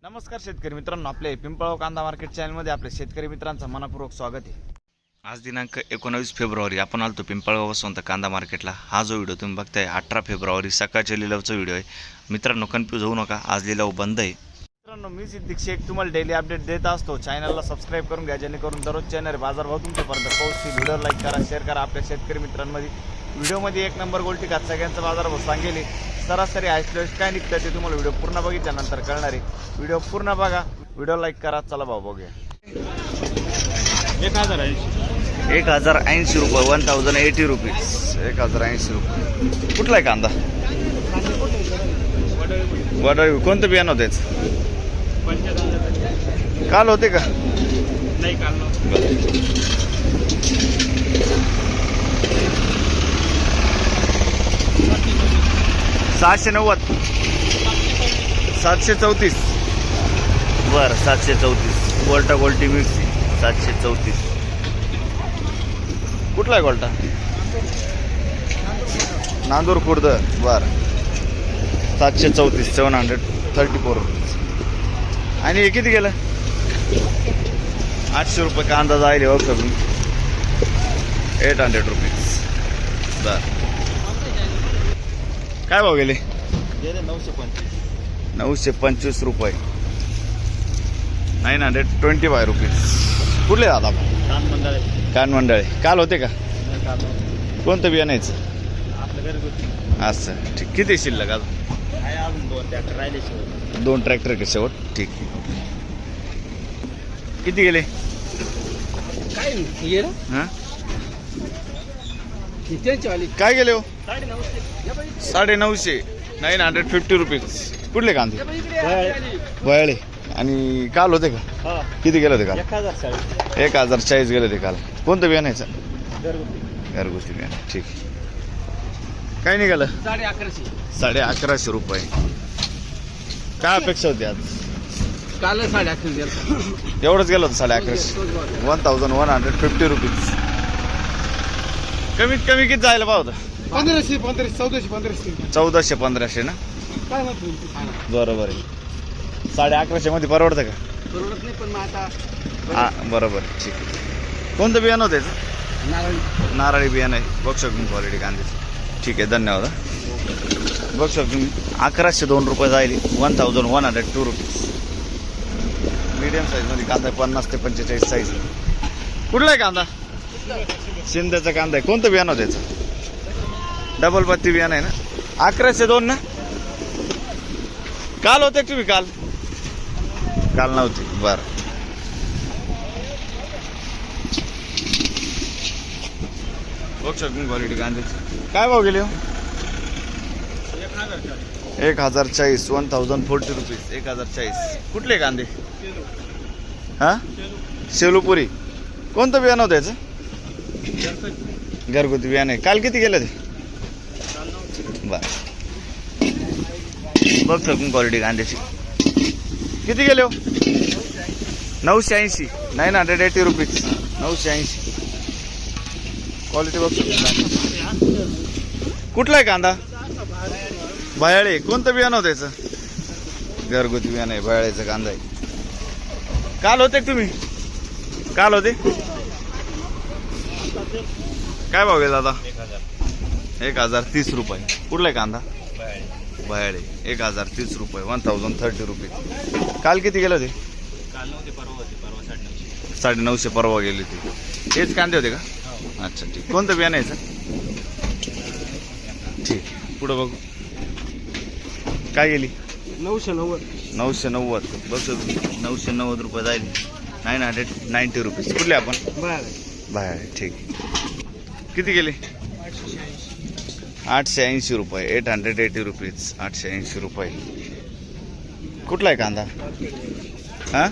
नमस्कार शेतकरी मित्रांनो, आपले पिंपळगाव कांदा मार्केट चॅनलमध्ये आपल्या शेतकरी मित्रांचं मनपूर्वक स्वागत आहे। आज दिनांक 19 फेब्रुवारी आपण आलतो पिंपळगाव वसंत कांदा मार्केटला। हा जो व्हिडिओ तुम्ही बघताय 18 फेब्रुवारी सकाळच्या लिलावचा व्हिडिओ आहे। मित्रांनो कन्फ्यूज होऊ नका, आज लिलाव बंद आहे। मित्रांनो मी सिद्दीक शेख तुम्हाला डेली अपडेट देत असतो। चॅनलला सबस्क्राईब करून घ्या जेणेकरून दररोज चॅनल बाजारभाव तुमच्यापर्यंत पोहोचतील। व्हिडिओ लाईक करा, शेअर करा। आपल्या शेतकरी मित्रांमध्ये व्हिडिओमध्ये एक नंबर गोल्टी खात सगळ्यांचा बाजारभाव सांगेल। सरासरी आयस्टोस काय निघतं ते तुम्हाला व्हिडिओ पूर्ण बघितल्यानंतर कळणार आहे। व्हिडिओ पूर्ण बघा, व्हिडिओ लाईक करा। चला भाऊ बघूया। 1080 रुपये, 1080 रुपीज, 1080 रुपये। कुठला आहे कांदा? वडाळी। कोणतं बियाणं होतं त्याचं? काल होते का? नाही, काल नव्हतं। 790, 734 बरं, 734 गोल्टा गोल्टी मिक्सी 734। कुठला आहे गोल्टा? नांदूर खुर्द बरं, 734 734 रुपीज। आणि हे किती गेलं? 800 रुपये कांदा जाईल हो कमी, 800 रुपीज बरं। काय भाव गेले? 925 रुपये, 925 रुपीज। कुठले दादा? कानमंडळे। काल होते का? कोणतं बियाण्याचं? असं ठीक। किती शिल्लक अजून? 2 ट्रॅक्टर के शेवट, ठीक। किती गेले? काय गेले हो? 950, 950 रुपीज। कुठले कांदे? बयाळे। आणि काल होते का? किती गेले होते काल? 1040 गेले होते काल। कोणतं बियाण्याचं? घरगुती बियाणं, ठीक। काय निघालं? 1150 रुपये। काय अपेक्षा होती आज? काल 1150 एवढंच गेलं होतं 1150, 1150 रुपीज। कमीत कमी किती जायला पाहतं? 1500, 1400, 1400-1500 ना? काय म्हणतो? बरोबर आहे। 1150 मध्ये परवडतं का? परवडत नाही, पण मग आता हा बरोबर, ठीक आहे। कोणतं बियाणं होतं त्याचं? नारळी बियाणं आहे। बघू शकतो क्वालिटी कांद्याची, ठीक आहे। धन्यवाद। बघू शकतो तुम्ही 1102 रुपये जाईल, 1102 रुपीज। मीडियम साईजमध्ये कांदा 50 ते 45 साईज। कुठला आहे कांदा? शिंदेचा कांदा आहे। कोणतं बियाणं होतं त्याचं? डबल पत्ती बियाणं आहे ना? 1102 ना? काल होते तुम्ही? काल नव्हती, बरं। बघू शकतो क्वालिटी कांद्याची। काय भाव गेले हो? 1040, 1040 रुपीज, 1040। कुठले कांदे? हा, शेलूपुरी। कोणतं बियाणं होतं याचं? घरगुती बियाणं आहे। काल किती गेलं ते? बरं। बघ शकून क्वालिटी कांद्याची। किती गेले हो? 980, 980 रुपीज, 980 क्वालिटी। बघ शकतो। कुठला आहे कांदा? बयाळे। कोणतं बियाणं होतं याचं? घरगुती बियाणं आहे, बयाळेचं कांदा आहे। काल होते तुम्ही? काल होते? काय भाव गेला दादा? 1030 रुपये। कुठला आहे कांदा? बयाळे। 1030 रुपये, 1030 रुपीज। काल किती गेलं होते? काल नव्हते, परवा होते, परवा 950, 950 परवा गेले होते। तेच कांदे होते का? अच्छा, ठीक। कोणतं बियाणं यायचं? ठीक, पुढं बघू। काय गेली? 990, 990। बघ 990 रुपये जाईल, 990 रुपीज। कुठले आपण? बाहेर, ठीक। किती गेले? 880 रुपये, 880 रुपीज, 880 रुपये। कुठला आहे कांदा? हां,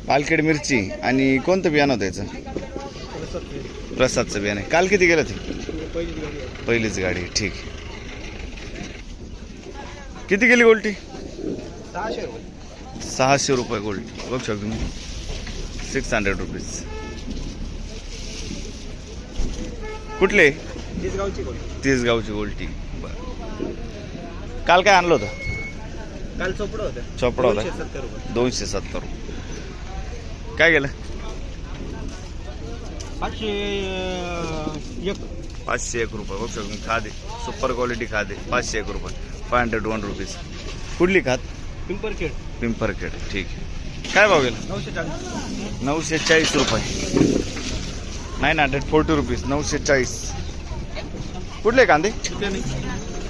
पालखेड मिरची। आणि कोणतं बियाणं होतं याचं? प्रसादचं बियाणं आहे। काल किती गेलं ते? पहिलीच गाडी, ठीक। किती गेली गोल्टी? 600 रुपये गोल्टी। बघू शकतो तुम्ही, 600 रुपीज। कुठले? 30 गावची गोल्टी, बरं। काल काय आणलं होतं? काल चोपडं होतं चोपडा होता 270 रुपये 270 काय गेलं 501 रुपये बघ शकतो खादे सुपर क्वालिटी खादे 501 रुपये 501 रुपीज कुठली खात पिंपरखेड पिंपरखेड ठीक आहे काय भाव गेला 940 रुपये 940 रुपीज 940 कुठले कांदे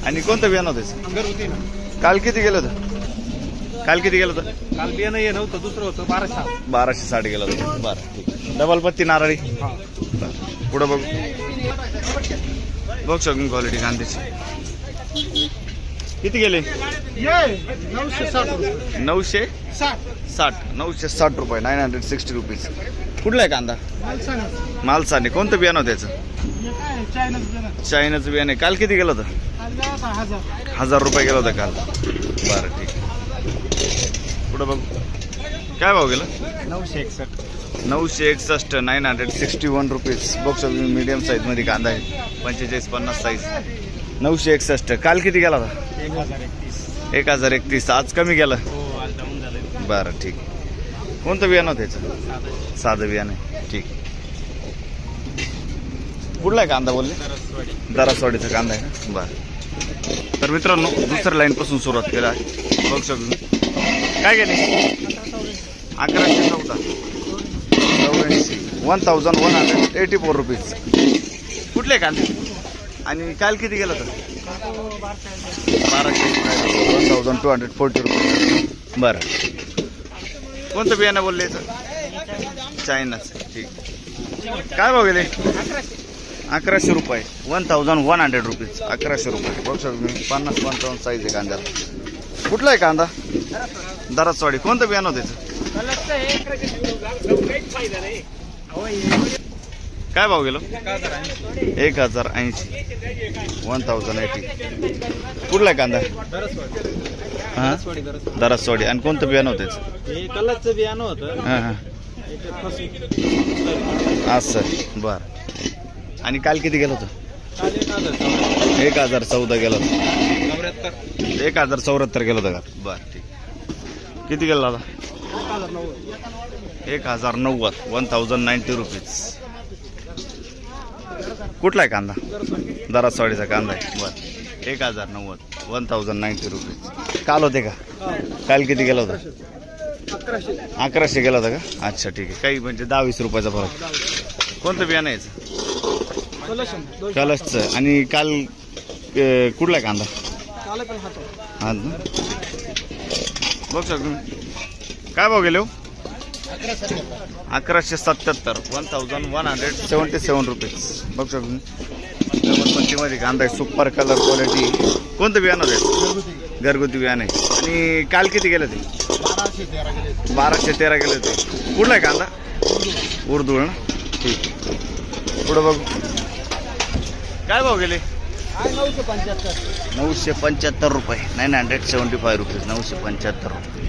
आणि कोणतं बियाणं होतं घरगुती ना काल किती गेलं होतं काल काल बियाणं हे नव्हतं दुसरं होतं 1260 गेलं होतं बरं ठीक डबल पत्ती नारळी पुढं बघू बघ शकून क्वालिटी कांद्याची किती गेले 960 रुपये 960 रुपीज कुठला आहे कांदा मालसाने कोणतं बियाणं होतं त्याचं चायनाचं बियाणं काल किती गेलं होतं 1000 रुपये गेलं होतं काल बरं ठीक पुढं बघ काय भाव गेलं 961 961 रुपीज बघ मीडियम साईज मध्ये कांदा आहे 45-50 साईज 961 काल किती गेला होता 1031 आज कमी गेलं बरं ठीक कोणतं बियाणं होतं त्याचं साधं बियाणं आहे ठीक कुठला आहे कांदा बोलले दरासवाडीचा कांदा आहे ना बरं तर मित्रांनो दुसऱ्या लाईन पासून सुरुवात केला आहे बघ शकतो काय गेले 1184 रुपीज कुठले कांदे आणि काल किती गेलं तर 1240 रुपीज बरं कोणतं बियाणं बोलले चायनाच ठीक काय भाव गेले 1100 रुपये 1100 रुपीज 1100 रुपये बघ शकतो मी 50-55 साईज आहे कांद्याला कुठला आहे कांदा दरासवाडी कोणतं बियाणं होतं त्याचं काय भाव गेलो 1080 कुठला आहे कांदा हां दरासवाडी आणि कोणतं बियाणं होतं त्याचं कलरचं बियाणं होतं हां हां असं बरं आणि काल किती गेलं होतं 1014 गेलं होतं 1074 गेलं होतं का बरं ठीक किती गेलं दादा 1090 रुपीज कुठला आहे कांदा दरासवाडीचा कांदा आहे बरं 1090 रुपीज काल होते का काल किती गेलं होतं 1100 गेला होता का अच्छा ठीक आहे काही म्हणजे 10-20 रुपयाचा फरक कोणतं बियाणं यायचं कलशचं आणि काल कुठला आहे कांदा हा ना बघ शकतो काय भाव गेले हो 1177 1177 रुपीज बघ शकतो डबलपट्टीमध्ये कांदा आहे सुपर कलर क्वालिटी कोणतं बियाणं आहे घरगुती बियाणं आहे आणि काल किती गेलं ते 1213 गेले होते कुठला आहे कांदा उर्दूळ ना ठीक पुढं बघू काय भाव गेले 975 रुपये 975 रुपीज 975 रुपये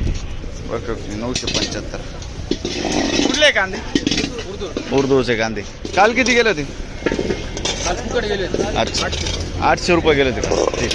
ओके 975 कुठले कांदे उर्दूचे कांदे काल किती गेले होते अच्छा 800 रुपये गेले होते ठीक